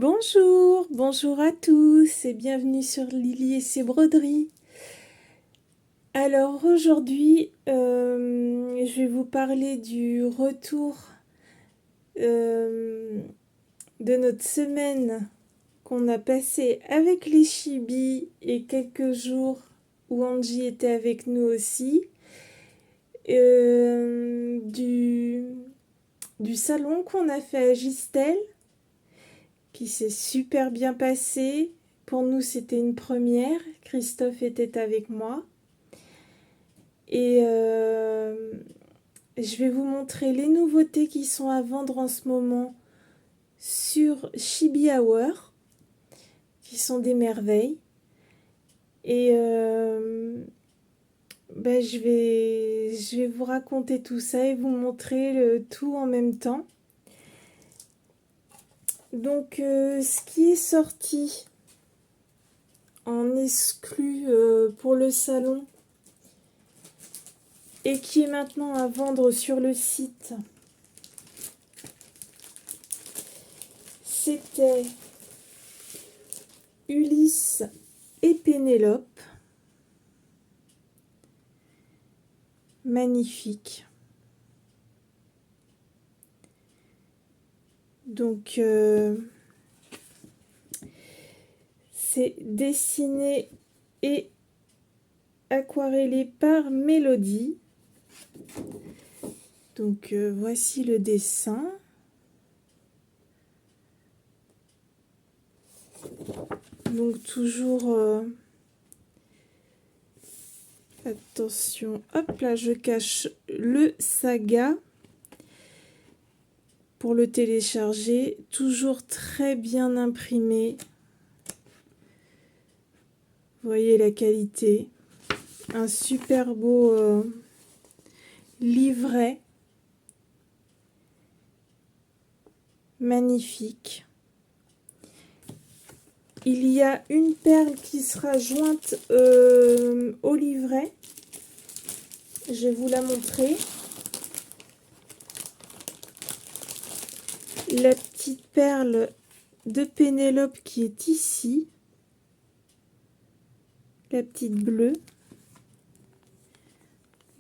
Bonjour, bonjour à tous et bienvenue sur Lily et ses broderies. Alors aujourd'hui, je vais vous parler du retour de notre semaine qu'on a passée avec les chibis et quelques jours où Angie était avec nous aussi. Du salon qu'on a fait à Gistel, qui s'est super bien passé. Pour nous, c'était une première. Christophe était avec moi. Et je vais vous montrer les nouveautés qui sont à vendre en ce moment sur Chibi Hour, qui sont des merveilles. Et je vais vous raconter tout ça et vous montrer le tout en même temps. Donc, ce qui est sorti en exclu pour le salon et qui est maintenant à vendre sur le site, c'était Ulysse et Pénélope. Magnifique. Donc, c'est dessiné et aquarellé par Mélodie. Donc, voici le dessin. Donc, toujours... attention, hop là, je cache le saga pour le télécharger. Toujours très bien imprimé. Vous voyez la qualité. Un super beau livret. Magnifique. Il y a une perle qui sera jointe au livret. Je vais vous la montrer. La petite perle de Pénélope qui est ici. La petite bleue.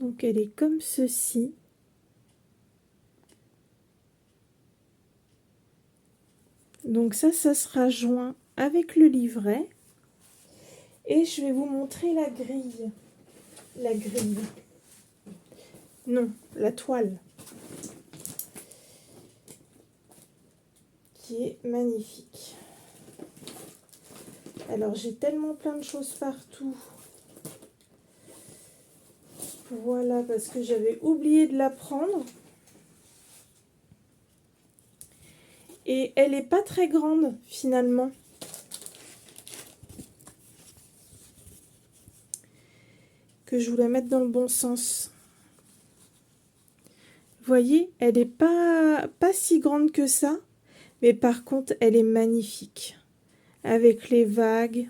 Donc elle est comme ceci. Donc ça sera joint avec le livret. Et je vais vous montrer la grille. La grille. Non, la toile. Qui est magnifique. Alors j'ai tellement plein de choses partout. Voilà, parce que j'avais oublié de la prendre. Et elle n'est pas très grande finalement. Que je voulais mettre dans le bon sens. Vous voyez, elle n'est pas si grande que ça. Mais par contre, elle est magnifique. Avec les vagues,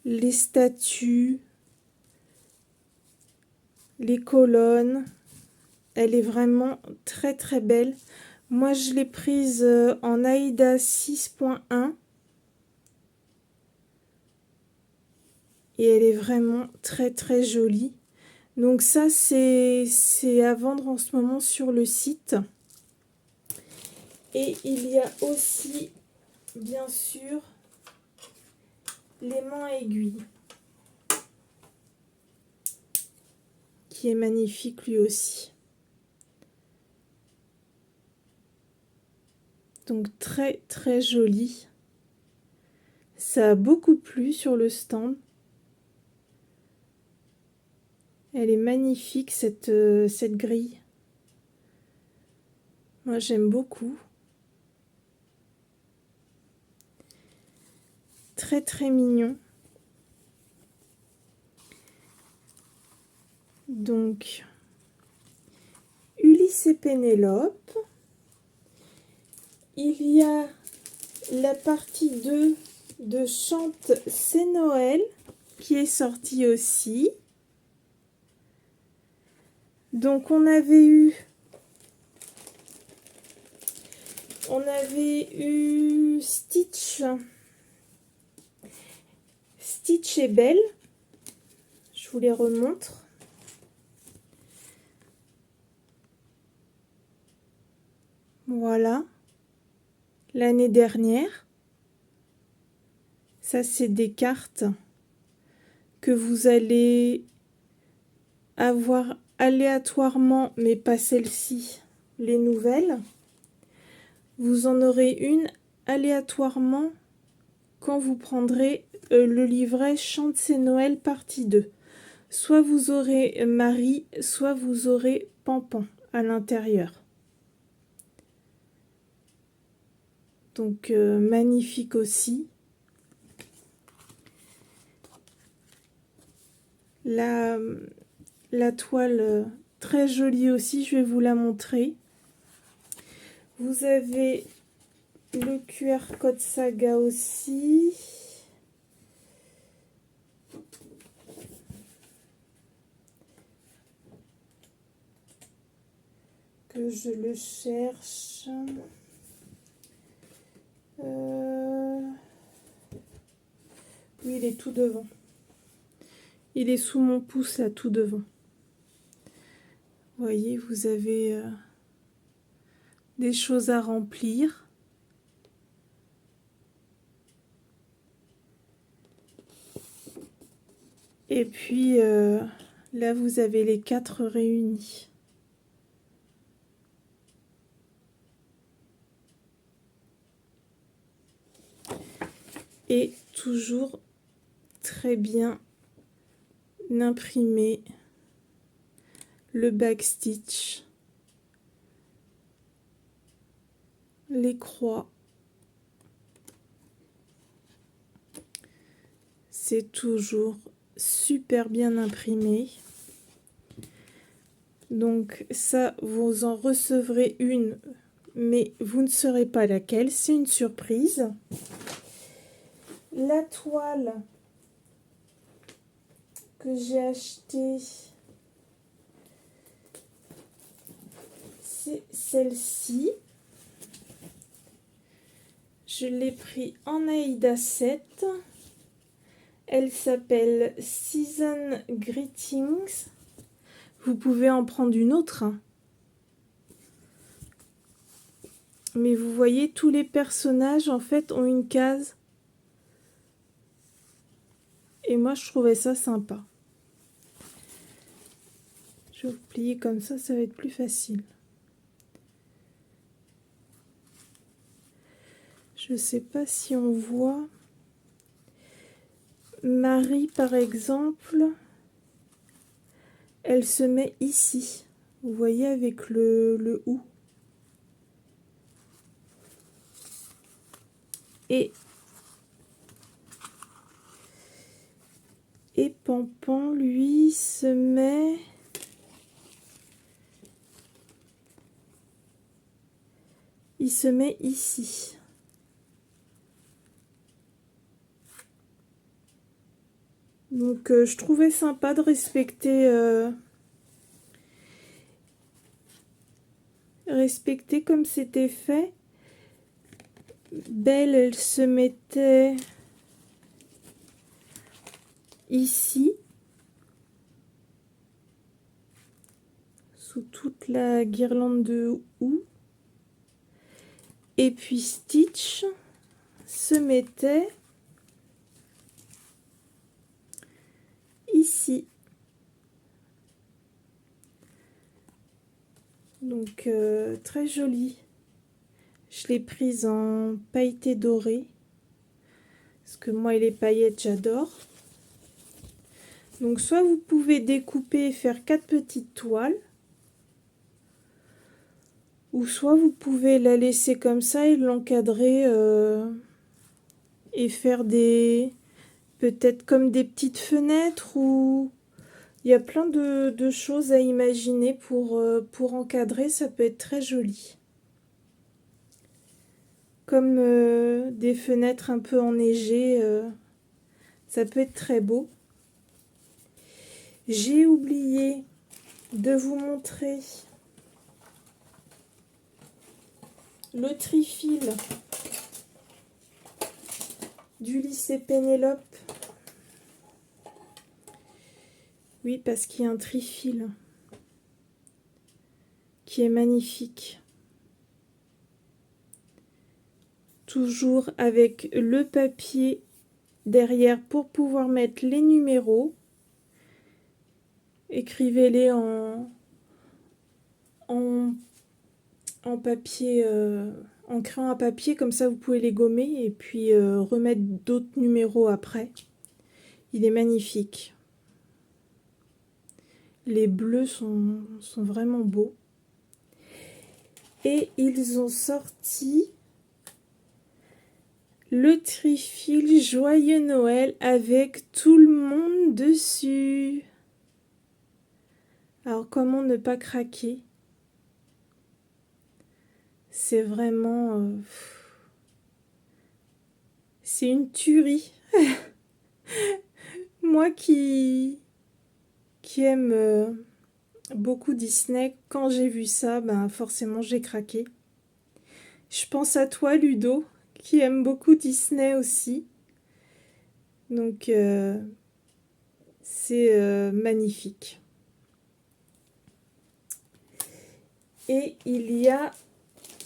les statues, les colonnes. Elle est vraiment très très belle. Moi, je l'ai prise en Aïda 6.1. Et elle est vraiment très très jolie. Donc ça, c'est à vendre en ce moment sur le site. Et il y a aussi, bien sûr, l'aimant aiguille. Qui est magnifique lui aussi. Donc très très joli. Ça a beaucoup plu sur le stand. Elle est magnifique cette grille. Moi j'aime beaucoup. Très très mignon. Donc Ulysse et Pénélope. Il y a la partie 2 de Chante, c'est Noël qui est sortie aussi. Donc on avait eu On avait eu Stitch. Stitch et Belle. Je vous les remontre. Voilà. L'année dernière. Ça, c'est des cartes que vous allez avoir aléatoirement, mais pas celle-ci, les nouvelles. Vous en aurez une aléatoirement quand vous prendrez le livret Chante ses Noël partie 2. Soit vous aurez Marie, soit vous aurez Pampan à l'intérieur. Donc magnifique aussi. La toile très jolie aussi, je vais vous la montrer. Vous avez le QR code Saga aussi. Que je le cherche. Oui, il est tout devant. Il est sous mon pouce là, tout devant. Vous voyez, vous avez des choses à remplir. Et puis là, vous avez les 4 réunis. Et toujours très bien imprimé le backstitch, les croix. C'est toujours super bien imprimé. Donc ça, vous en recevrez une, mais vous ne saurez pas laquelle. C'est une surprise. La toile que j'ai achetée, c'est celle-ci. Je l'ai pris en Aïda 7. Elle s'appelle Season Greetings. Vous pouvez en prendre une autre. Mais vous voyez, tous les personnages, en fait, ont une case. Et moi, je trouvais ça sympa. Je vais vous plier comme ça va être plus facile. Je sais pas si on voit. Marie, par exemple, elle se met ici. Vous voyez, avec le ou. Et Pampan, lui, se met... Il se met ici. Donc, je trouvais sympa de respecter comme c'était fait. Belle, elle se mettait ici, sous toute la guirlande de houx. Et puis Stitch se mettait ici. Donc très jolie. Je l'ai prise en pailleté dorée. Parce que moi, les paillettes, j'adore. Donc soit vous pouvez découper et faire 4 petites toiles. Ou soit vous pouvez la laisser comme ça et l'encadrer et faire peut-être comme des petites fenêtres, ou il y a plein de choses à imaginer pour encadrer, ça peut être très joli. Comme des fenêtres un peu enneigées, ça peut être très beau. J'ai oublié de vous montrer le trifil du lycée Pénélope. Oui, parce qu'il y a un trifil qui est magnifique. Toujours avec le papier derrière pour pouvoir mettre les numéros. Écrivez-les en papier, en crayon à papier, comme ça vous pouvez les gommer et puis remettre d'autres numéros après. Il est magnifique. Les bleus sont vraiment beaux. Et ils ont sorti le trifil Joyeux Noël avec tout le monde dessus. Alors comment ne pas craquer? C'est vraiment... c'est une tuerie. Moi qui aime beaucoup Disney, quand j'ai vu ça, ben forcément j'ai craqué. Je pense à toi, Ludo, qui aime beaucoup Disney aussi. Donc c'est magnifique. Et il y a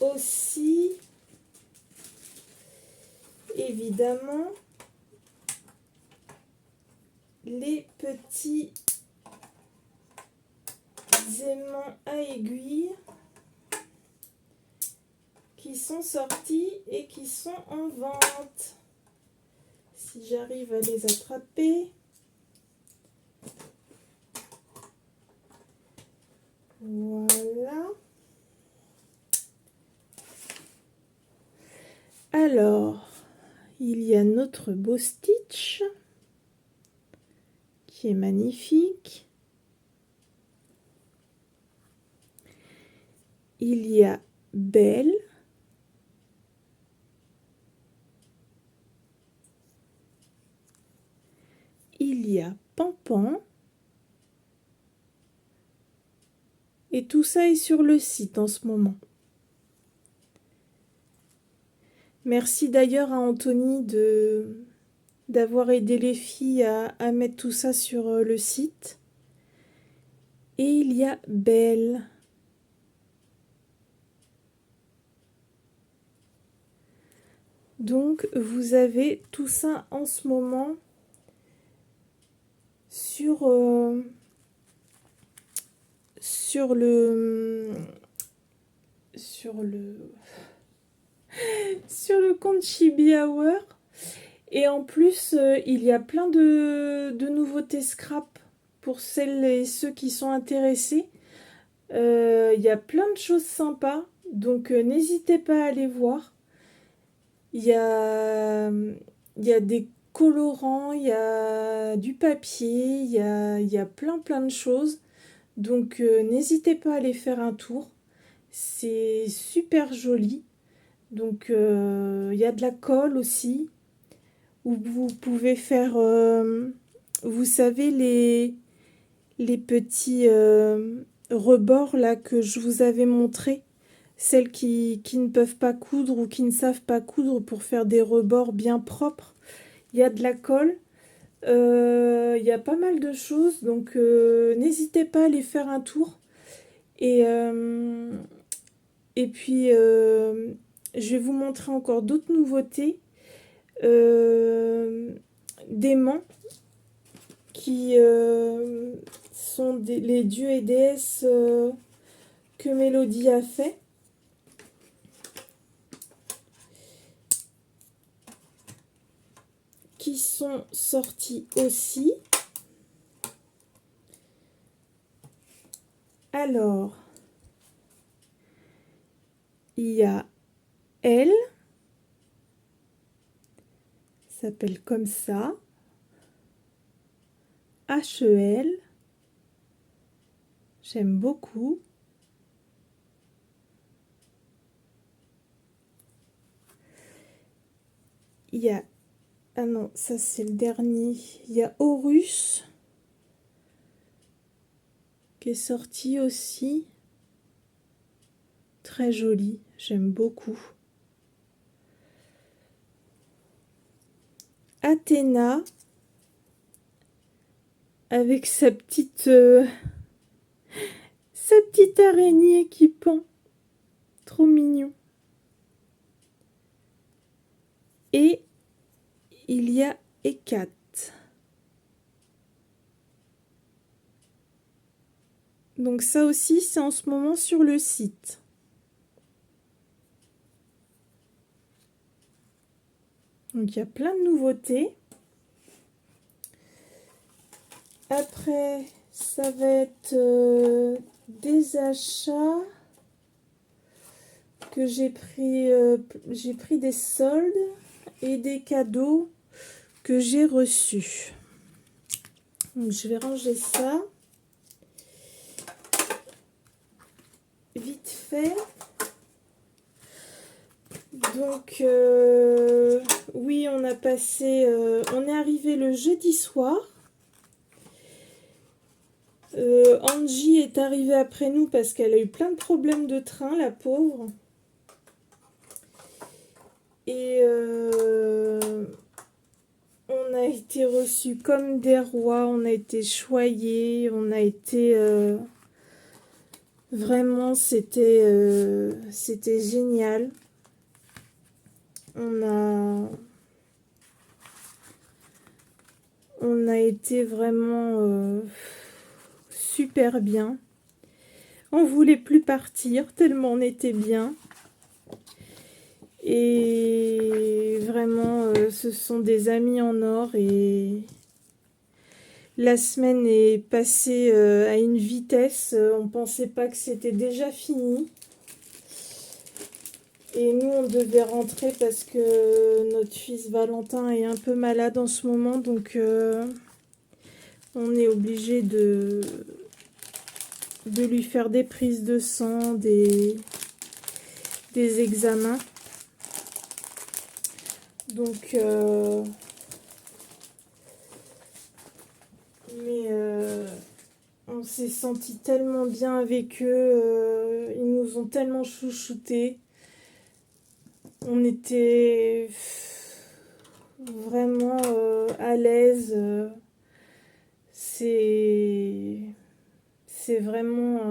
aussi, évidemment, les petits aimants à aiguille qui sont sortis et qui sont en vente. Si j'arrive à les attraper. Voilà. Alors, il y a notre beau Stitch qui est magnifique. Il y a Belle. Il y a Pampan. Et tout ça est sur le site en ce moment. Merci d'ailleurs à Anthony d'avoir aidé les filles à mettre tout ça sur le site. Et il y a Belle. Donc vous avez tout ça en ce moment sur le compte Chibi Hour. Et en plus il y a plein de nouveautés scrap pour celles et ceux qui sont intéressés. Il y a plein de choses sympas, donc n'hésitez pas à aller voir. Il y a des colorants, il y a du papier, il y a plein de choses. Donc n'hésitez pas à aller faire un tour. C'est super joli. Donc il y a de la colle aussi. Où vous pouvez faire, vous savez, les petits rebords là que je vous avais montré. Celles qui ne peuvent pas coudre ou qui ne savent pas coudre pour faire des rebords bien propres. Il y a de la colle. Il y a pas mal de choses. Donc n'hésitez pas à aller faire un tour. Et puis je vais vous montrer encore d'autres nouveautés. D'aimants qui sont les dieux et déesses que Mélodie a fait. Qui sont sortis aussi. Alors, il y a Elle, s'appelle comme ça, HEL, j'aime beaucoup. Il y a, ah non, ça c'est le dernier, il y a Horus, qui est sorti aussi, très joli, J'aime beaucoup. Athéna avec sa petite araignée qui pend. Trop mignon. Et il y a Hécate. Donc ça aussi, c'est en ce moment sur le site. Donc il y a plein de nouveautés. Après, ça va être des achats que j'ai pris des soldes et des cadeaux que j'ai reçus. Donc je vais ranger ça vite fait. Donc oui, on est arrivé le jeudi soir. Angie est arrivée après nous parce qu'elle a eu plein de problèmes de train, la pauvre. Et on a été reçus comme des rois, on a été choyés, on a été... vraiment, c'était génial. On a été vraiment super bien. On voulait plus partir tellement on était bien. Et vraiment, ce sont des amis en or et la semaine est passée à une vitesse. On pensait pas que c'était déjà fini. Et nous, on devait rentrer parce que notre fils Valentin est un peu malade en ce moment. Donc, on est obligé de lui faire des prises de sang, des examens. Donc, on s'est senti tellement bien avec eux. Ils nous ont tellement chouchoutés. On était vraiment à l'aise. C'est vraiment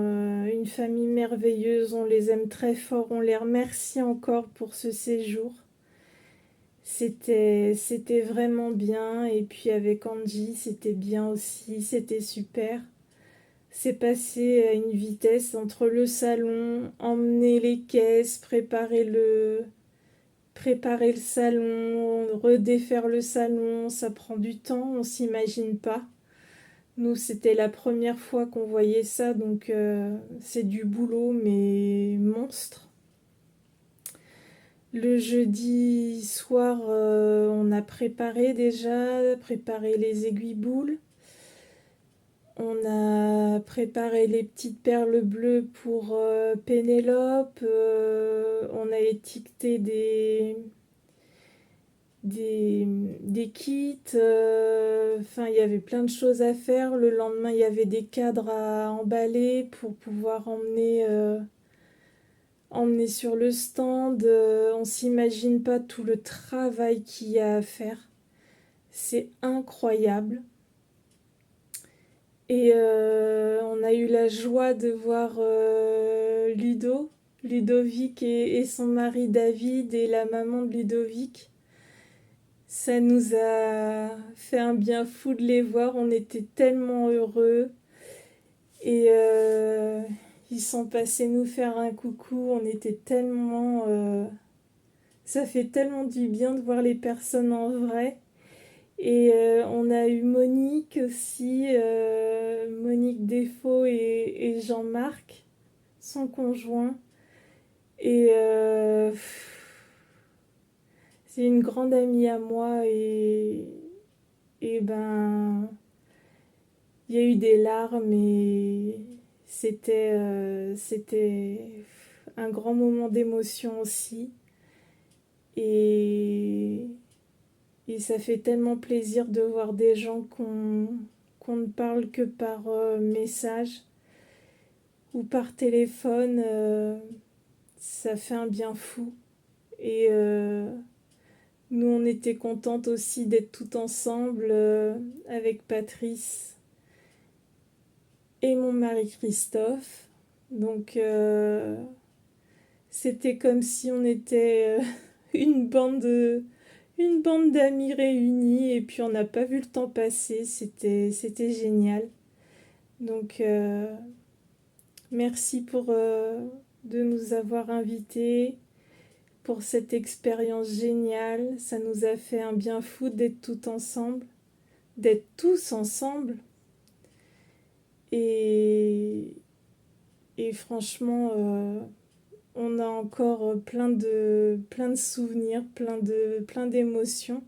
une famille merveilleuse. On les aime très fort. On les remercie encore pour ce séjour. C'était vraiment bien. Et puis avec Angie, c'était bien aussi. C'était super. C'est passé à une vitesse entre le salon, emmener les caisses, préparer le salon, redéfaire le salon. Ça prend du temps, on s'imagine pas. Nous, c'était la première fois qu'on voyait ça, donc c'est du boulot, mais monstre. Le jeudi soir, on a préparé les aiguilles-boules. On a préparé les petites perles bleues pour Pénélope. On a étiqueté des kits. Enfin, il y avait plein de choses à faire. Le lendemain, il y avait des cadres à emballer pour pouvoir emmener sur le stand. On s'imagine pas tout le travail qu'il y a à faire. C'est incroyable. Et on a eu la joie de voir Ludovic et son mari David et la maman de Ludovic. Ça nous a fait un bien fou de les voir, on était tellement heureux. Et ils sont passés nous faire un coucou, on était tellement... ça fait tellement du bien de voir les personnes en vrai. Et on a eu Monique aussi, Monique Desfaux et Jean-Marc, son conjoint. Et c'est une grande amie à moi et ben il y a eu des larmes et c'était un grand moment d'émotion aussi. Et ça fait tellement plaisir de voir des gens qu'on ne parle que par message ou par téléphone. ça fait un bien fou. Et nous, on était contentes aussi d'être toutes ensemble avec Patrice et mon mari Christophe. Donc, c'était comme si on était une bande d'amis réunis et puis on n'a pas vu le temps passer. C'était génial. Donc, merci de nous avoir invités pour cette expérience géniale. Ça nous a fait un bien fou d'être tout ensemble, d'être tous ensemble. Et, et franchement, on a encore plein de souvenirs, plein d'émotions.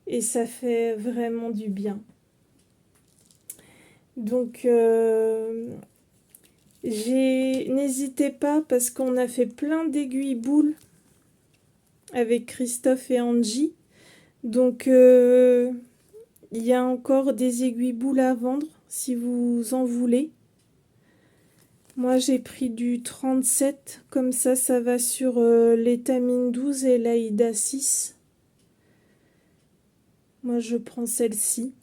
Et ça fait vraiment du bien. Donc, n'hésitez pas parce qu'on a fait plein d'aiguilles boules avec Christophe et Angie. Donc, il y a encore des aiguilles boules à vendre si vous en voulez. Moi, j'ai pris du 37, comme ça va sur l'étamine 12 et l'Aïda 6. Moi, je prends celle-ci.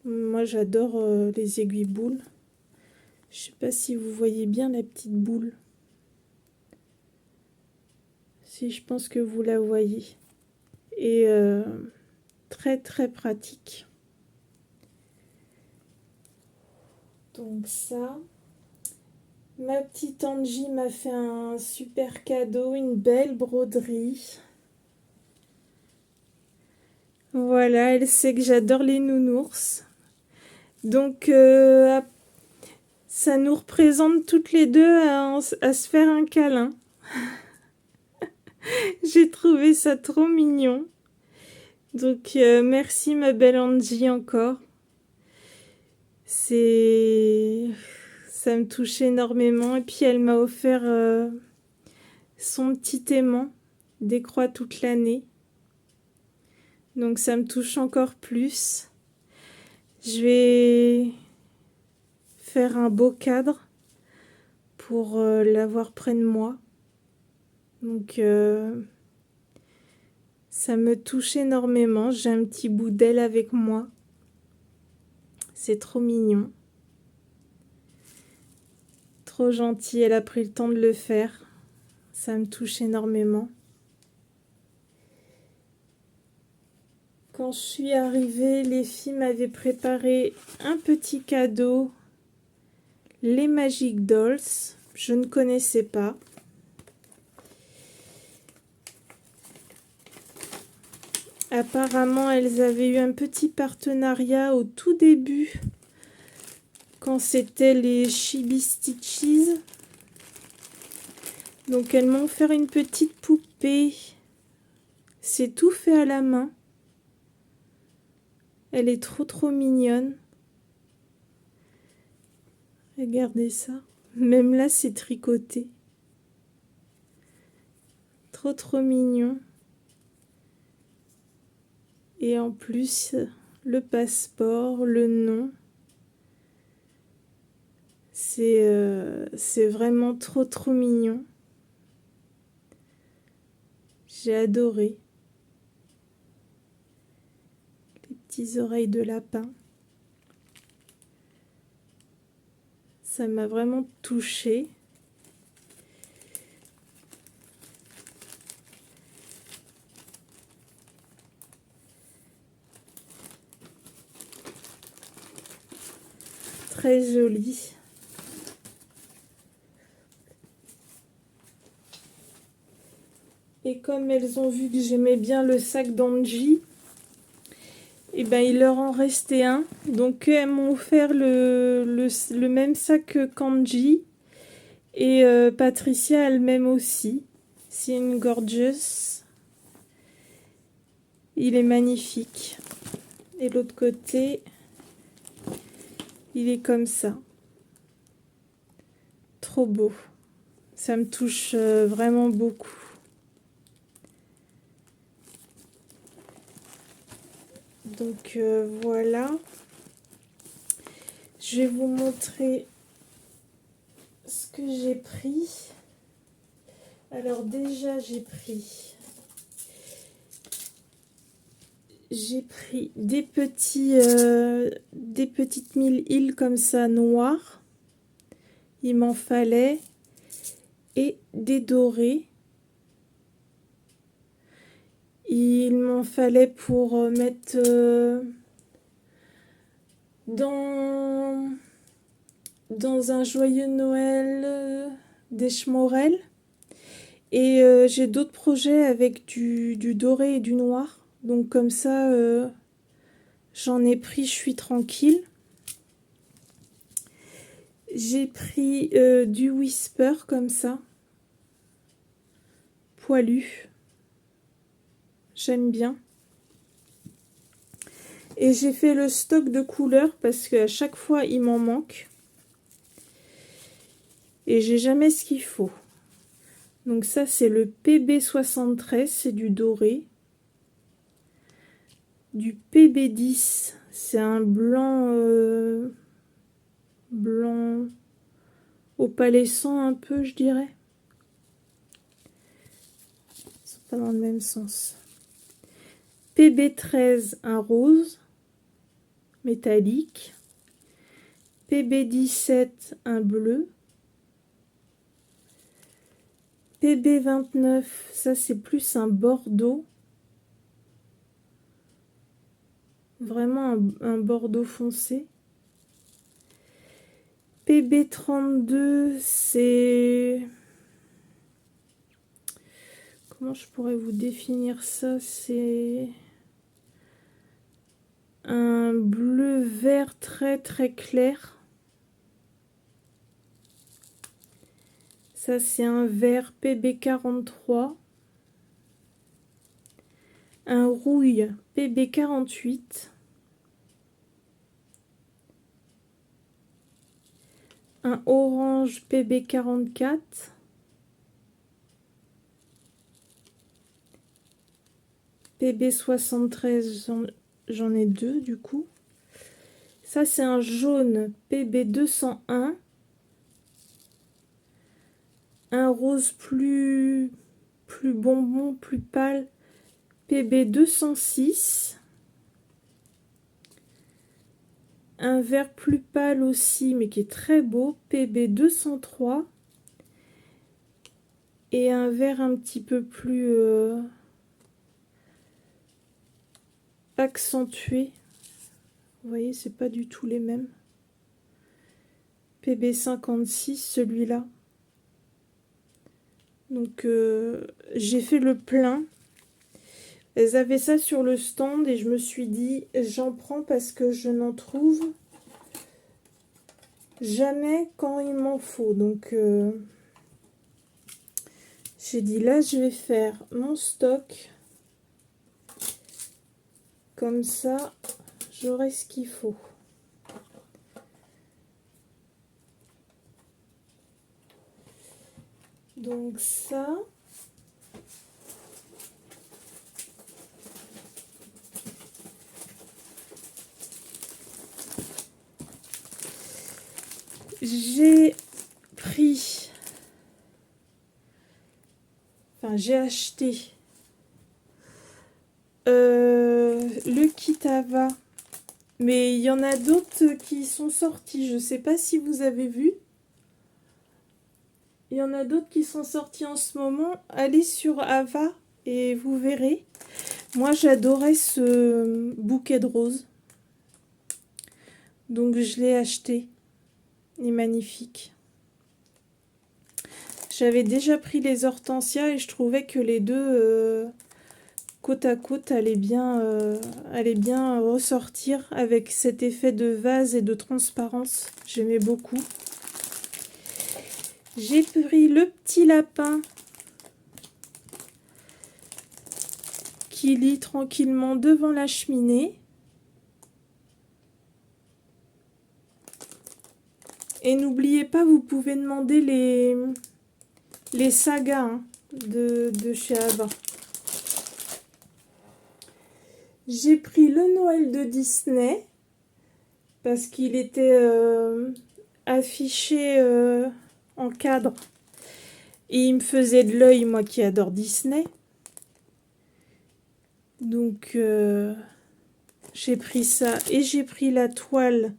Moi, j'adore les aiguilles boules. Je sais pas si vous voyez bien la petite boule. Si, je pense que vous la voyez. Et très très pratique. Donc ça, ma petite Angie m'a fait un super cadeau, une belle broderie. Voilà, elle sait que j'adore les nounours. Donc ça nous représente toutes les deux à se faire un câlin. J'ai trouvé ça trop mignon. Donc merci ma belle Angie encore. Ça me touche énormément. Et puis elle m'a offert son petit aimant des croix toute l'année. Donc ça me touche encore plus. Je vais faire un beau cadre pour l'avoir près de moi. Donc ça me touche énormément. J'ai un petit bout d'elle avec moi. C'est trop mignon. Trop gentil, elle a pris le temps de le faire. Ça me touche énormément. Quand je suis arrivée, les filles m'avaient préparé un petit cadeau. Les Magic Dolls. Je ne connaissais pas. Apparemment, elles avaient eu un petit partenariat au tout début, quand c'était les Chibi Stitches. Donc, elles m'ont offert une petite poupée. C'est tout fait à la main. Elle est trop mignonne. Regardez ça. Même là, c'est tricoté. Trop mignon. Et en plus, le passeport, le nom. C'est vraiment trop mignon. J'ai adoré. Les petites oreilles de lapin. Ça m'a vraiment touchée. Très jolie. Et comme elles ont vu que j'aimais bien le sac d'Angie, et ben il leur en restait un. Donc elles m'ont offert le même sac qu'Angie. Et Patricia elle-même aussi. C'est une gorgeous. Il est magnifique. Et l'autre côté, il est comme ça. Trop beau. Ça me touche vraiment beaucoup. Donc voilà. Je vais vous montrer ce que j'ai pris. Alors déjà, j'ai pris des petites 1000 comme ça noires. Il m'en fallait. Et des dorés. Il m'en fallait pour mettre dans un joyeux Noël des Schmorel. Et j'ai d'autres projets avec du doré et du noir. Donc comme ça, j'en ai pris, je suis tranquille. J'ai pris du Whisper comme ça. Poilu. J'aime bien. Et j'ai fait le stock de couleurs parce qu'à chaque fois, il m'en manque. Et j'ai jamais ce qu'il faut. Donc ça, c'est le PB73, c'est du doré. Du PB10, c'est un blanc blanc opalescent un peu, je dirais. C'est pas dans le même sens. PB13, un rose métallique. PB17, un bleu. PB29, ça c'est plus un bordeaux. Vraiment un bordeaux foncé. PB32, c'est... Comment je pourrais vous définir ça? C'est un bleu vert très très clair. Ça c'est un vert PB43. Un rouille PB48. Un orange PB44. PB73, j'en ai deux du coup. Ça c'est un jaune PB201. Un rose plus bonbon, plus pâle, PB206. Un vert plus pâle aussi, mais qui est très beau, PB203. Et un vert un petit peu plus accentué. Vous voyez, c'est pas du tout les mêmes. PB56, celui-là. Donc, j'ai fait le plein. Elles avaient ça sur le stand et je me suis dit, j'en prends parce que je n'en trouve jamais quand il m'en faut. Donc, j'ai dit, là, je vais faire mon stock. Comme ça, j'aurai ce qu'il faut. Donc ça... J'ai pris... Enfin, j'ai acheté le kit Ava. Mais il y en a d'autres qui sont sortis. Je ne sais pas si vous avez vu. Il y en a d'autres qui sont sortis en ce moment. Allez sur Ava et vous verrez. Moi, j'adorais ce bouquet de roses. Donc, je l'ai acheté. Il est magnifique. J'avais déjà pris les hortensias et je trouvais que les deux côte à côte allaient bien ressortir avec cet effet de vase et de transparence. J'aimais beaucoup. J'ai pris le petit lapin qui lit tranquillement devant la cheminée. Et n'oubliez pas, vous pouvez demander les sagas hein, de chez Ava. J'ai pris le Noël de Disney parce qu'il était affiché en cadre Et il me faisait de l'œil, moi qui adore Disney. Donc j'ai pris ça et j'ai pris la toile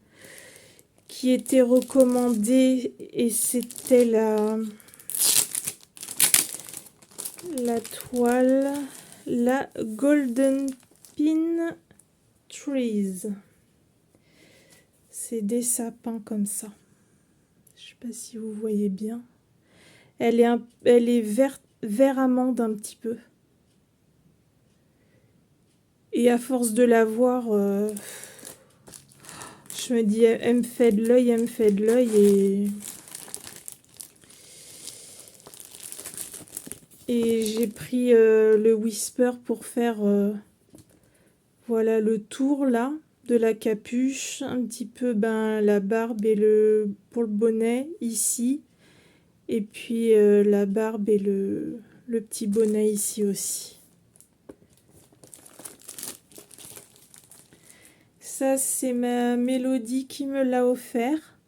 qui était recommandée et c'était la toile, la Golden Pin Trees. C'est des sapins comme ça. Je sais pas si vous voyez bien. Elle est vert amande un petit peu. Et à force de la voir, je me dis, elle me fait de l'œil, elle me fait de l'œil. Et j'ai pris le Whisper pour faire voilà le tour là de la capuche, un petit peu la barbe et pour le bonnet ici, et puis la barbe et le petit bonnet ici aussi. Ça c'est ma Mélodie qui me l'a offert.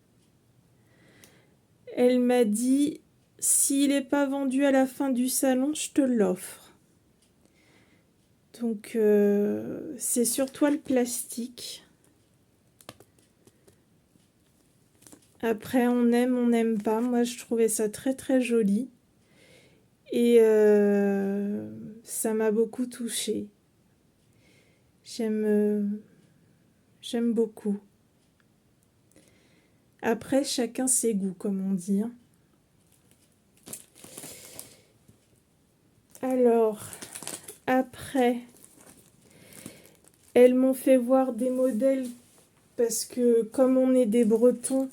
Elle m'a dit, s'il n'est pas vendu à la fin du salon, je te l'offre. Donc c'est sur toile plastique. Après on aime, on n'aime pas. Moi je trouvais ça très très joli. Et ça m'a beaucoup touchée. J'aime beaucoup. Après chacun ses goûts comme on dit. Alors après elles m'ont fait voir des modèles parce que comme on est des Bretons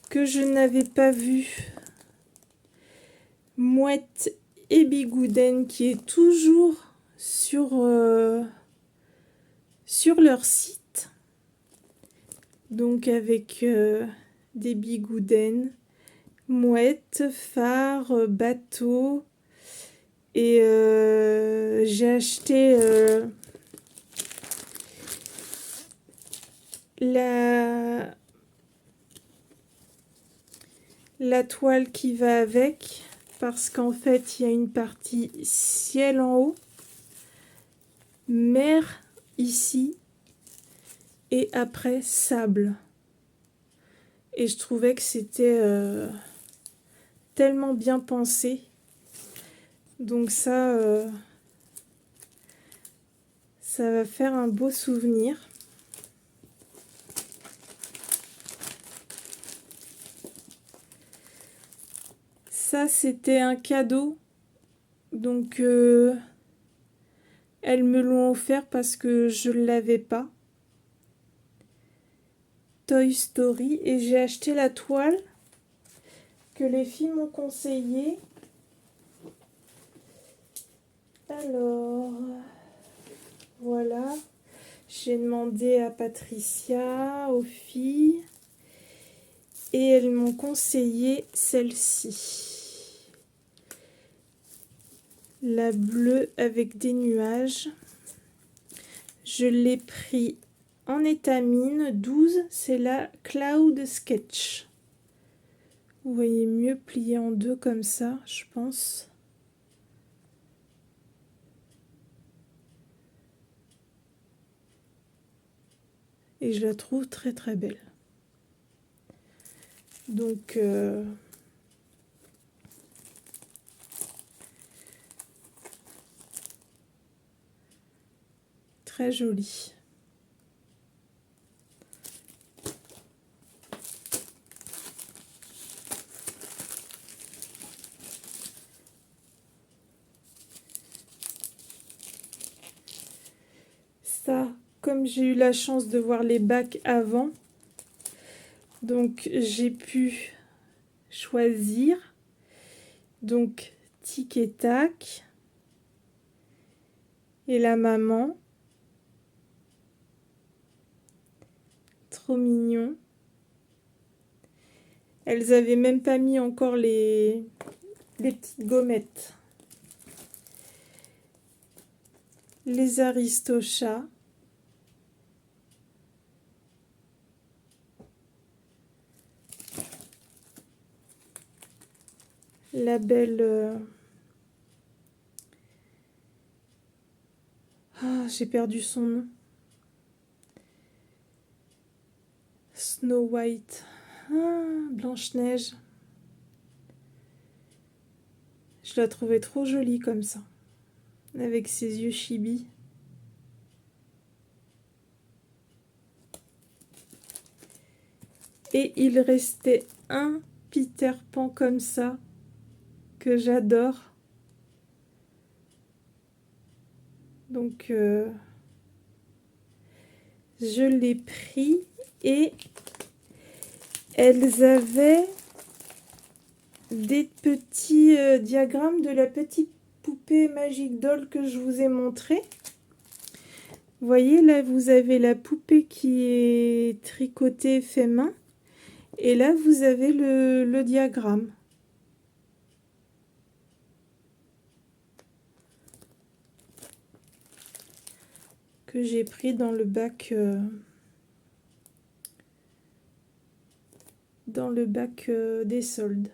que je n'avais pas vu, Mouette et Bigouden qui est toujours sur leur site, donc avec des bigouden, mouette, phare, bateau, et j'ai acheté la toile qui va avec, parce qu'en fait il y a une partie ciel en haut, mer ici, et après sable. Et je trouvais que c'était tellement bien pensé. Donc ça va faire un beau souvenir. Ça, c'était un cadeau. Donc, elles me l'ont offert parce que je ne l'avais pas. Toy Story. Et j'ai acheté la toile que les filles m'ont conseillée. Alors, voilà. J'ai demandé à Patricia, aux filles. Et elles m'ont conseillé celle-ci. La bleue avec des nuages. Je l'ai pris en étamine 12, c'est la Cloud Sketch. Vous voyez mieux plié en deux comme ça, je pense. Et je la trouve très très belle. Donc très jolie. Ça, comme j'ai eu la chance de voir les bacs avant, donc j'ai pu choisir. Donc tic et tac. Et la maman. Trop mignon. Elles avaient même pas mis encore les petites gommettes. Les Aristochats. la belle... Ah, j'ai perdu son nom. Snow White. Ah, Blanche-Neige. Je la trouvais trop jolie comme ça. Avec ses yeux chibi. Et il restait un Peter Pan comme ça, que j'adore. Donc, je l'ai pris et elles avaient des petits diagrammes de la petite poupée Magic Doll que je vous ai montré. Vous voyez, là, vous avez la poupée qui est tricotée fait main. Et là, vous avez le diagramme. Que j'ai pris dans le bac des soldes.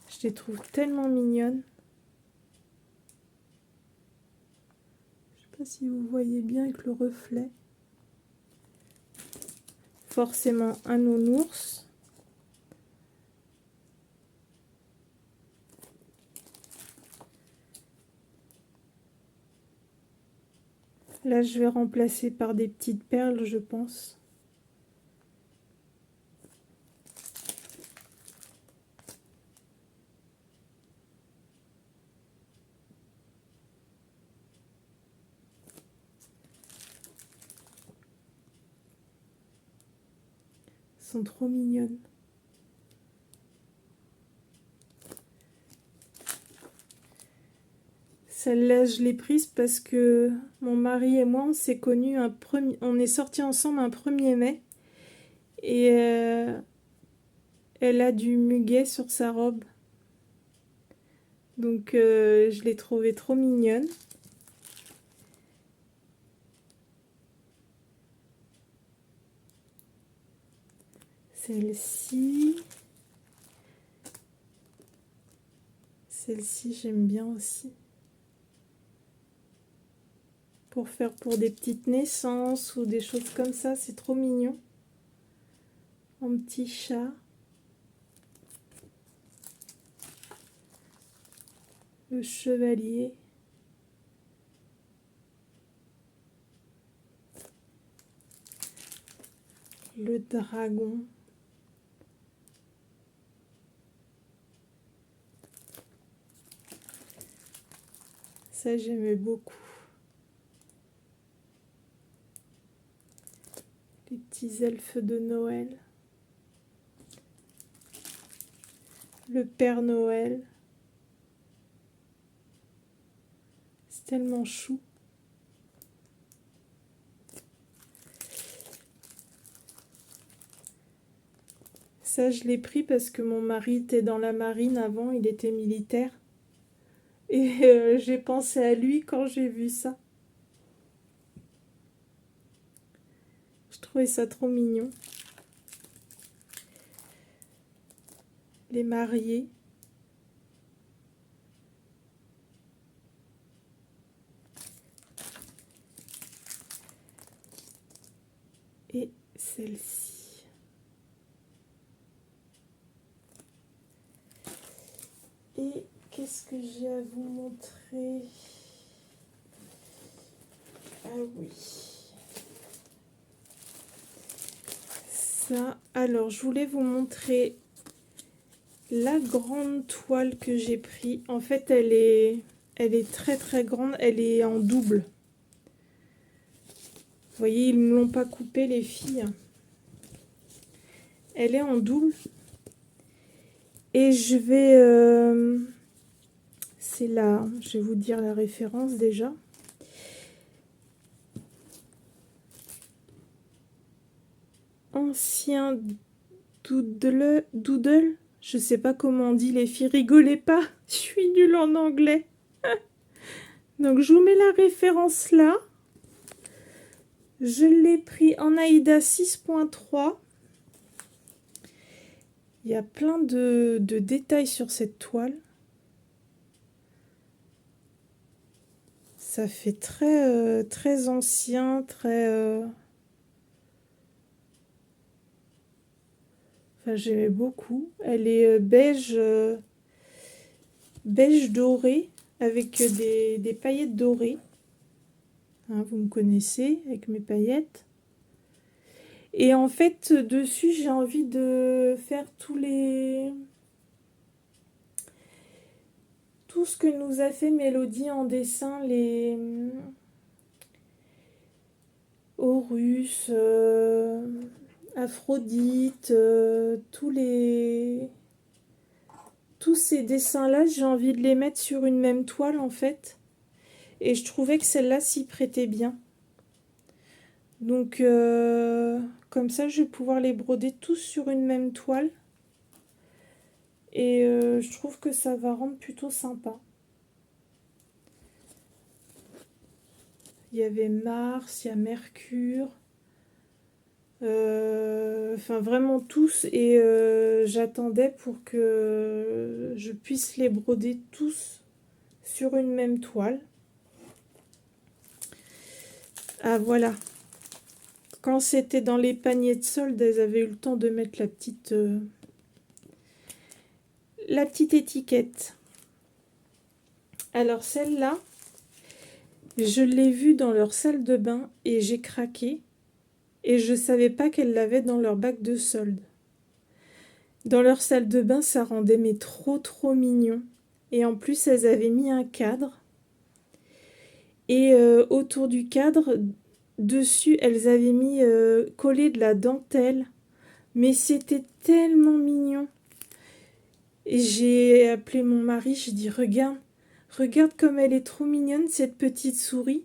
Je les trouve tellement mignonnes. Je sais pas si vous voyez bien avec le reflet. Forcément un nounours. Là, je vais remplacer par des petites perles, je pense. Elles sont trop mignonnes. Celle-là, je l'ai prise parce que mon mari et moi, on s'est connus on est sortis ensemble un 1er mai. Et elle a du muguet sur sa robe. Donc, je l'ai trouvée trop mignonne. Celle-ci. Celle-ci, j'aime bien aussi. Pour faire pour des petites naissances ou des choses comme ça, c'est trop mignon. Un petit chat. Le chevalier. Le dragon. Ça, j'aimais beaucoup. Les petits elfes de Noël. Le Père Noël. C'est tellement chou. Ça, je l'ai pris parce que mon mari était dans la marine avant, il était militaire. Et j'ai pensé à lui quand j'ai vu ça. Je trouvais ça trop mignon. Les mariés. Et celle-ci. Et qu'est-ce que j'ai à vous montrer? Ah oui. Ça, alors je voulais vous montrer la grande toile que j'ai pris. En fait, elle est très très grande. Elle est en double. Vous voyez, ils ne me l'ont pas coupée, les filles. Elle est en double. Et je vais... c'est là, je vais vous dire la référence déjà. Ancien doodle. Je sais pas comment on dit, les filles, rigolez pas. Je suis nulle en anglais. Donc, je vous mets la référence là. Je l'ai pris en Aïda 6.3. Il y a plein de détails sur cette toile. Ça fait très, très ancien, très... Enfin, j'aimais beaucoup. Elle est beige, beige doré, avec des paillettes dorées. Hein, vous me connaissez, avec mes paillettes. Et en fait, dessus, j'ai envie de faire tout ce que nous a fait Mélodie en dessin, les Horus, Aphrodite, tous ces dessins-là, j'ai envie de les mettre sur une même toile en fait. Et je trouvais que celle-là s'y prêtait bien. Donc comme ça, je vais pouvoir les broder tous sur une même toile. Et je trouve que ça va rendre plutôt sympa. Il y avait Mars, il y a Mercure. Enfin vraiment tous. Et j'attendais pour que je puisse les broder tous sur une même toile. Ah voilà. Quand c'était dans les paniers de solde, elles avaient eu le temps de mettre la petite étiquette. Alors celle-là, je l'ai vue dans leur salle de bain et j'ai craqué. Et je ne savais pas qu'elles l'avaient dans leur bac de solde. Dans leur salle de bain, ça rendait mais trop mignon. Et en plus, elles avaient mis un cadre. Et autour du cadre, dessus, elles avaient mis collé de la dentelle. Mais c'était tellement mignon. Et j'ai appelé mon mari, j'ai dit regarde comme elle est trop mignonne cette petite souris.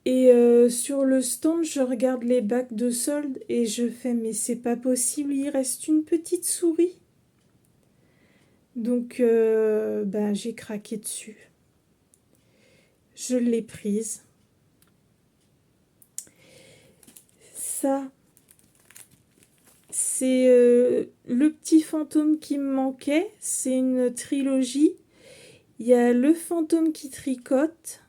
Et sur le stand, je regarde les bacs de solde et je fais mais c'est pas possible, il reste une petite souris. Donc j'ai craqué dessus. Je l'ai prise. Ça, c'est le petit fantôme qui me manquait. C'est une trilogie. Il y a le fantôme qui tricote.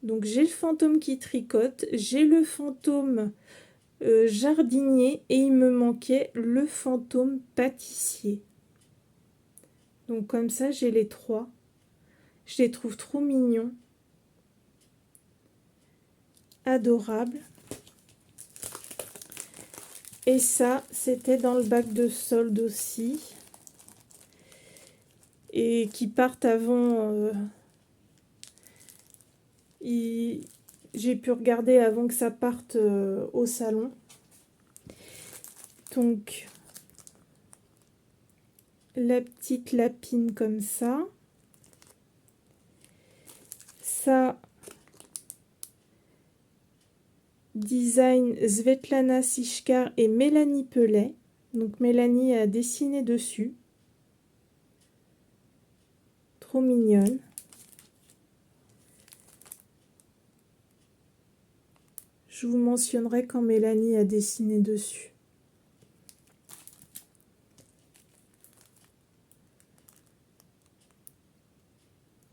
Donc j'ai le fantôme qui tricote. J'ai le fantôme jardinier. Et il me manquait le fantôme pâtissier. Donc comme ça, j'ai les trois. Je les trouve trop mignons. Adorables. Et ça, c'était dans le bac de solde aussi. Et qui partent avant... j'ai pu regarder avant que ça parte au salon. Donc, la petite lapine comme ça. Ça, design Svetlana Sishkar et Mélanie Pellet. Donc, Mélanie a dessiné dessus. Trop mignonne. Je vous mentionnerai quand Mélanie a dessiné dessus.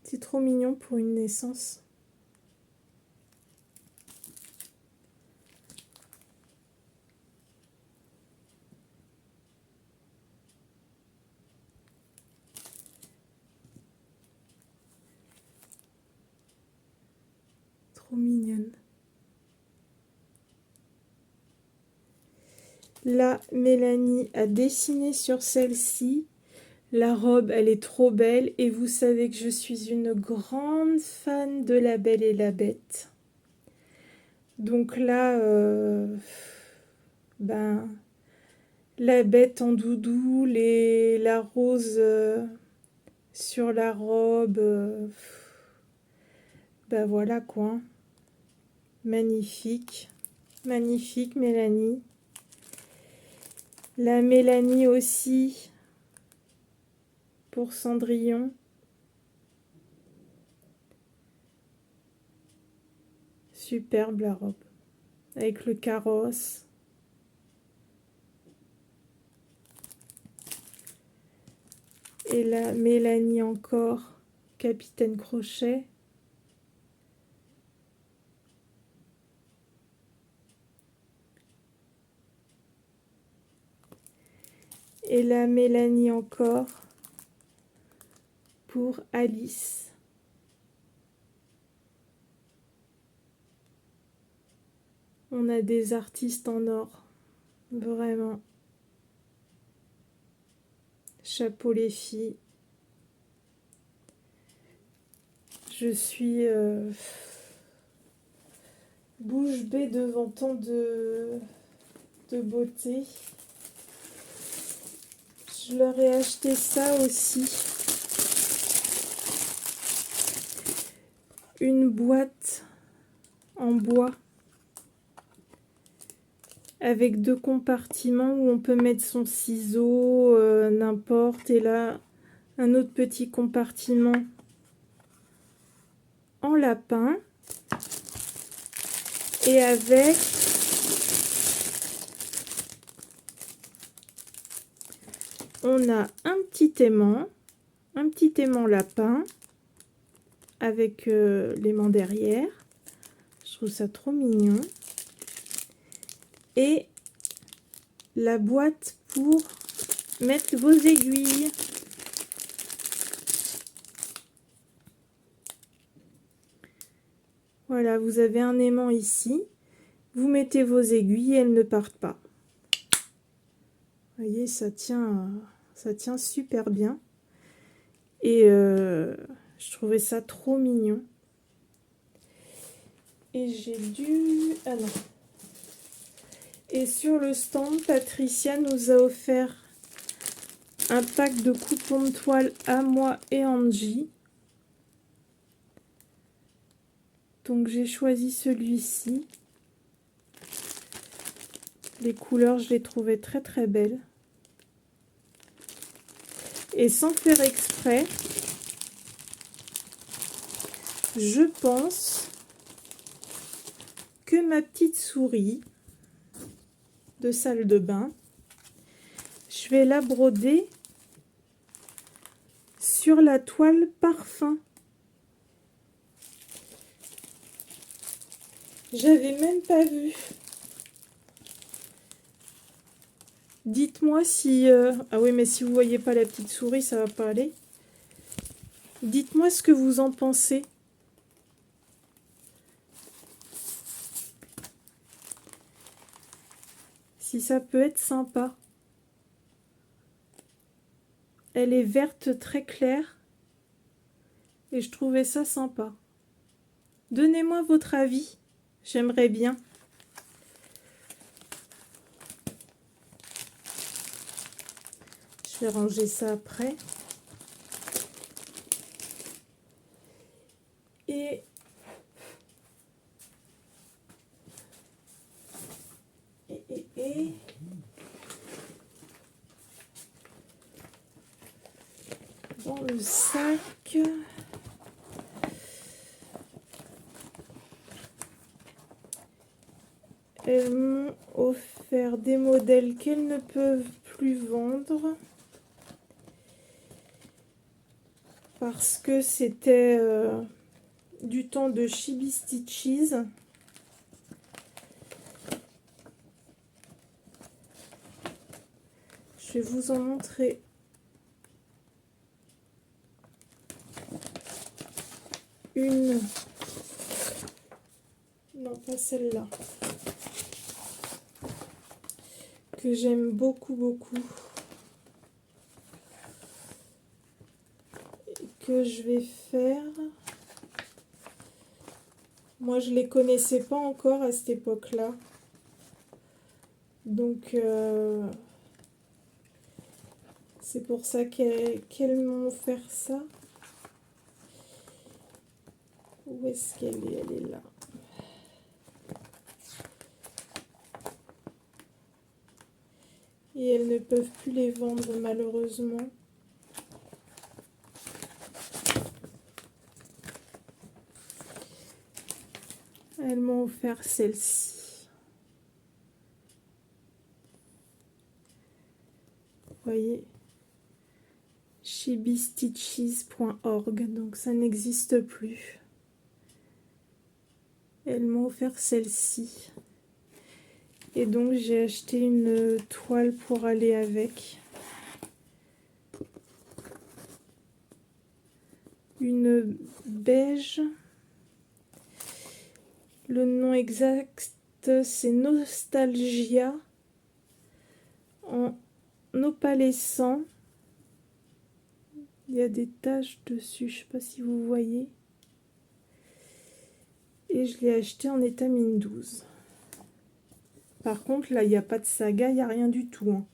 C'est trop mignon pour une naissance. Trop mignonne. Là, Mélanie a dessiné sur celle-ci. La robe, elle est trop belle. Et vous savez que je suis une grande fan de La Belle et la Bête. Donc là, la bête en doudou, la rose sur la robe. Voilà quoi. Magnifique. Magnifique, Mélanie. La Mélanie aussi. Pour Cendrillon. Superbe la robe. Avec le carrosse. Et là, Mélanie encore, Capitaine Crochet. Et là, Mélanie encore pour Alice. On a des artistes en or, vraiment. Chapeau les filles. Je suis bouche bée devant tant de beauté. Je leur ai acheté ça aussi. Une boîte en bois avec 2 compartiments où on peut mettre son ciseau, n'importe. Et là, un autre petit compartiment en lapin. Et avec on a un petit aimant lapin avec l'aimant derrière. Je trouve ça trop mignon. Et la boîte pour mettre vos aiguilles. Voilà, vous avez un aimant ici. Vous mettez vos aiguilles et elles ne partent pas. Vous voyez, ça tient super bien. Et je trouvais ça trop mignon. Et j'ai dû... Ah non. Et sur le stand, Patricia nous a offert un pack de coupons de toile à moi et Angie. Donc j'ai choisi celui-ci. Les couleurs, je les trouvais très très belles. Et sans faire exprès, je pense que ma petite souris de salle de bain, je vais la broder sur la toile parfum. J'avais même pas vu. Dites-moi si... Ah oui, mais si vous voyez pas la petite souris, ça va pas aller. Dites-moi ce que vous en pensez. Si ça peut être sympa. Elle est verte très claire. Et je trouvais ça sympa. Donnez-moi votre avis. J'aimerais bien. Je vais ranger ça après. Et dans le sac, elles m'ont offert des modèles qu'elles ne peuvent plus vendre parce que c'était du temps de Chibi Stitches. Je vais vous en montrer une. Non, pas celle-là. Que j'aime beaucoup, beaucoup. Et que je vais faire. Moi, je les connaissais pas encore à cette époque-là. Donc, c'est pour ça qu'elles m'ont offert ça. Où est-ce qu'elle est? Elle est là. Et elles ne peuvent plus les vendre malheureusement. Elles m'ont offert celle-ci. Vous voyez, chibistitches.org, donc ça n'existe plus. Elles m'ont offert celle-ci. Et donc j'ai acheté une toile pour aller avec. Une beige. Le nom exact, c'est Nostalgia en opalescent. Il y a des taches dessus, je ne sais pas si vous voyez. Et je l'ai acheté en étamine 12. Par contre, là, il n'y a pas de saga, il n'y a rien du tout. Hein.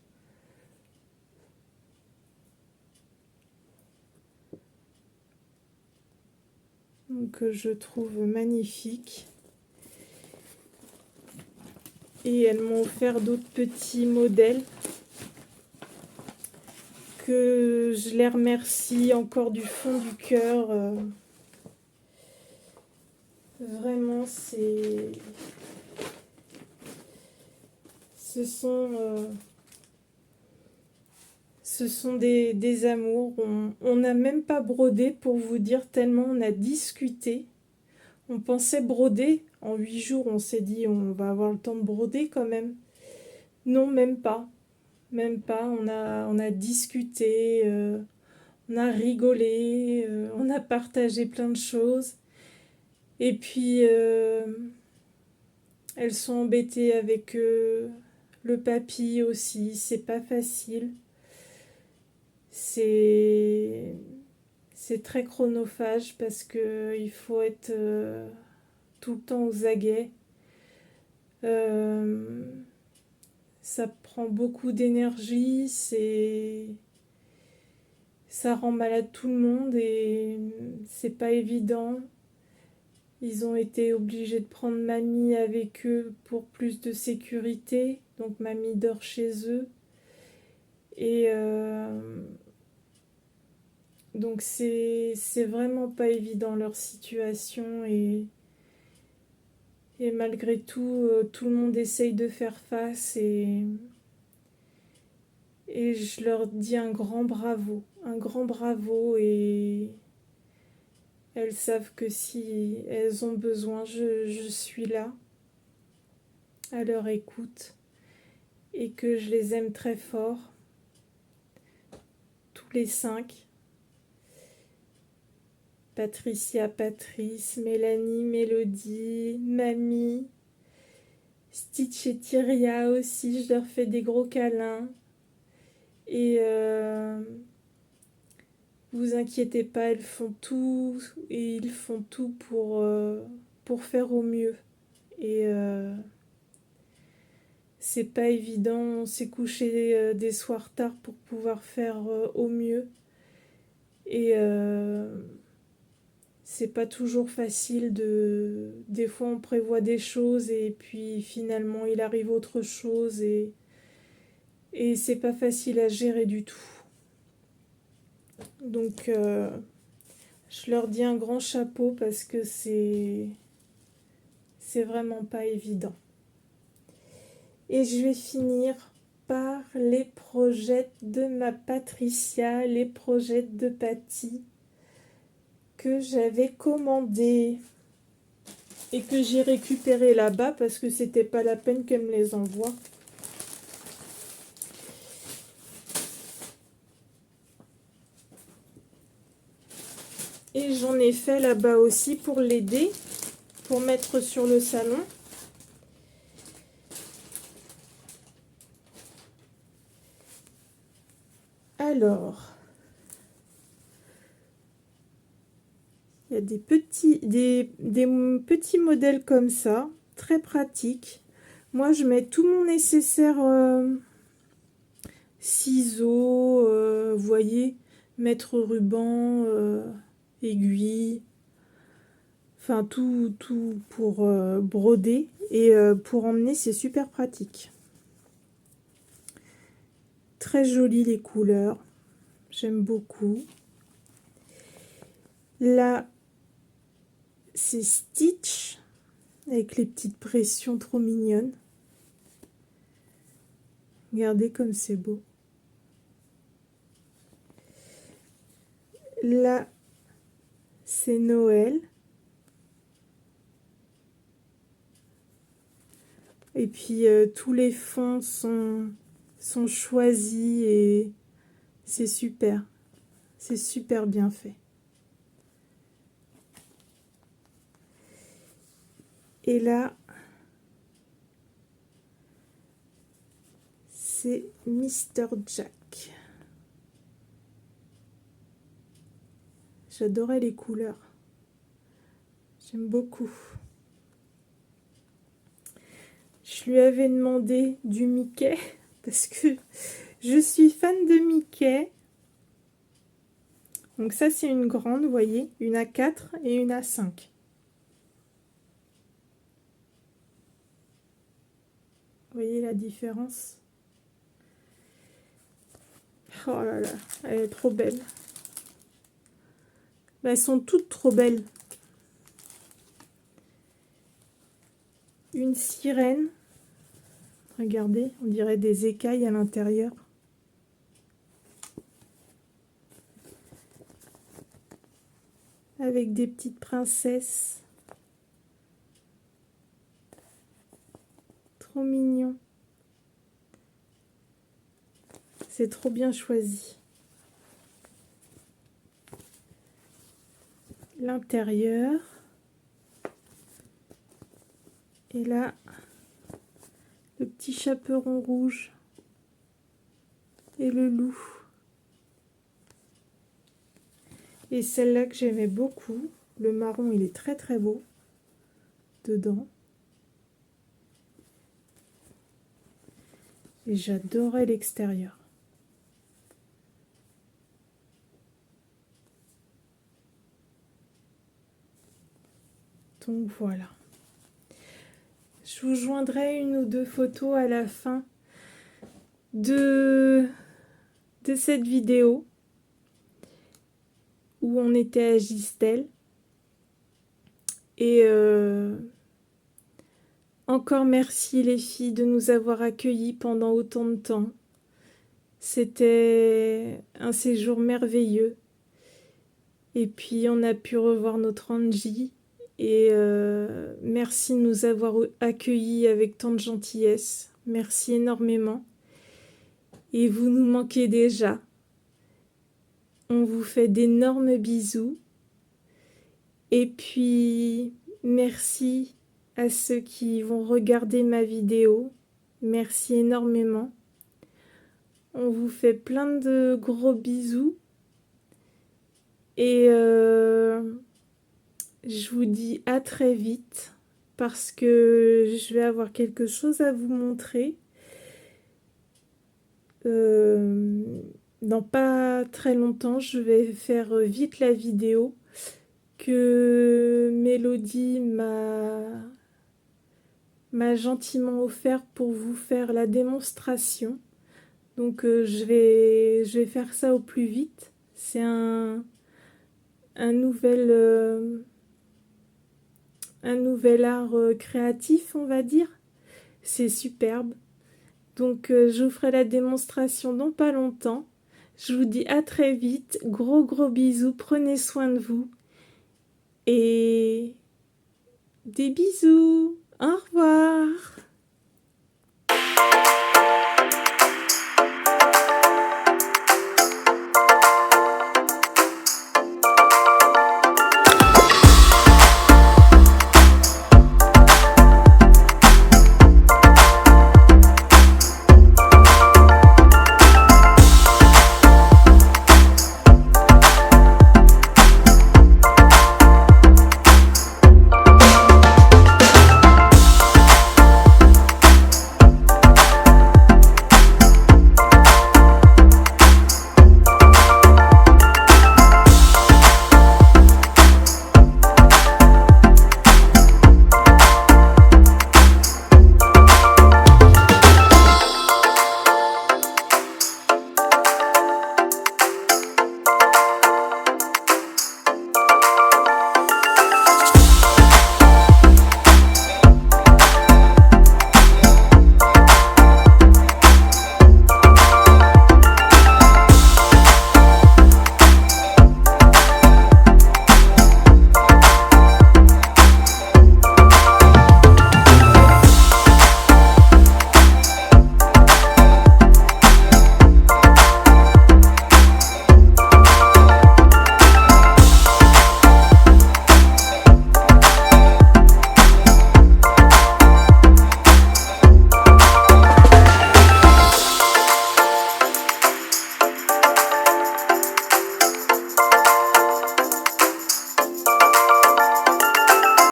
Donc, je trouve magnifique. Et elles m'ont offert d'autres petits modèles que je les remercie encore du fond du cœur. Vraiment, ce sont des amours. On n'a même pas brodé, pour vous dire, tellement on a discuté. On pensait broder. En 8 jours, on s'est dit on va avoir le temps de broder quand même. Non, même pas. Même pas. On a discuté, on a rigolé, on a partagé plein de choses. Et puis, elles sont embêtées avec le papy aussi. C'est pas facile. C'est très chronophage parce qu'il faut être tout le temps aux aguets. Ça prend beaucoup d'énergie, ça rend malade tout le monde et c'est pas évident. Ils ont été obligés de prendre mamie avec eux pour plus de sécurité, donc mamie dort chez eux. Et donc c'est vraiment pas évident leur situation et malgré tout, tout le monde essaye de faire face et je leur dis un grand bravo et elles savent que si elles ont besoin, je suis là à leur écoute et que je les aime très fort, tous les 5. Patricia, Patrice, Mélanie, Mélodie, Mamie, Stitch et Tyria aussi, je leur fais des gros câlins. Et vous inquiétez pas, elles font tout et ils font tout pour faire au mieux. Et c'est pas évident, on s'est couché des soirs tard pour pouvoir faire au mieux. Et c'est pas toujours facile des fois on prévoit des choses et puis finalement il arrive autre chose et c'est pas facile à gérer du tout. Donc je leur dis un grand chapeau parce que c'est vraiment pas évident. Et je vais finir par les projets de ma Patricia, les projets de Patty que j'avais commandés et que j'ai récupéré là-bas parce que c'était pas la peine qu'elle me les envoie. Et j'en ai fait là-bas aussi pour l'aider, pour mettre sur le salon. Alors, il y a des petits modèles comme ça, très pratiques. Moi, je mets tout mon nécessaire ciseaux, vous voyez, mettre ruban, aiguille, enfin tout pour broder et pour emmener, c'est super pratique. Très jolies les couleurs, j'aime beaucoup. Là, c'est Stitch avec les petites pressions trop mignonnes. Regardez comme c'est beau. là, c'est Noël. Et puis, tous les fonds sont choisis et c'est super. C'est super bien fait. Et là, c'est Mr. Jack. J'adorais les couleurs. J'aime beaucoup. Je lui avais demandé du Mickey parce que je suis fan de Mickey. Donc ça, c'est une grande, vous voyez, une A4 et une A5. Vous voyez la différence? Oh là là, elle est trop belle. Elles sont toutes trop belles. Une sirène. Regardez, on dirait des écailles à l'intérieur. Avec des petites princesses. Trop mignon. C'est trop bien choisi. L'intérieur. Et là, le petit chaperon rouge. Et le loup. Et celle-là que j'aimais beaucoup. Le marron, il est très très beau. Dedans. Et j'adorais l'extérieur. Donc voilà. Je vous joindrai une ou deux photos à la fin de cette vidéo où on était à Gistel. Et encore merci les filles de nous avoir accueillis pendant autant de temps. C'était un séjour merveilleux. Et puis on a pu revoir notre Angie. Et merci de nous avoir accueillis avec tant de gentillesse. Merci énormément. Et vous nous manquez déjà. On vous fait d'énormes bisous. Et puis, merci à ceux qui vont regarder ma vidéo. Merci énormément. On vous fait plein de gros bisous. Et je vous dis à très vite parce que je vais avoir quelque chose à vous montrer. Dans pas très longtemps, je vais faire vite la vidéo que Mélodie m'a gentiment offert pour vous faire la démonstration. Donc je vais faire ça au plus vite. C'est un nouvel art créatif, on va dire. C'est superbe. Donc je vous ferai la démonstration dans pas longtemps. Je vous dis à très vite. Gros bisous. Prenez soin de vous. Et des bisous. Au revoir.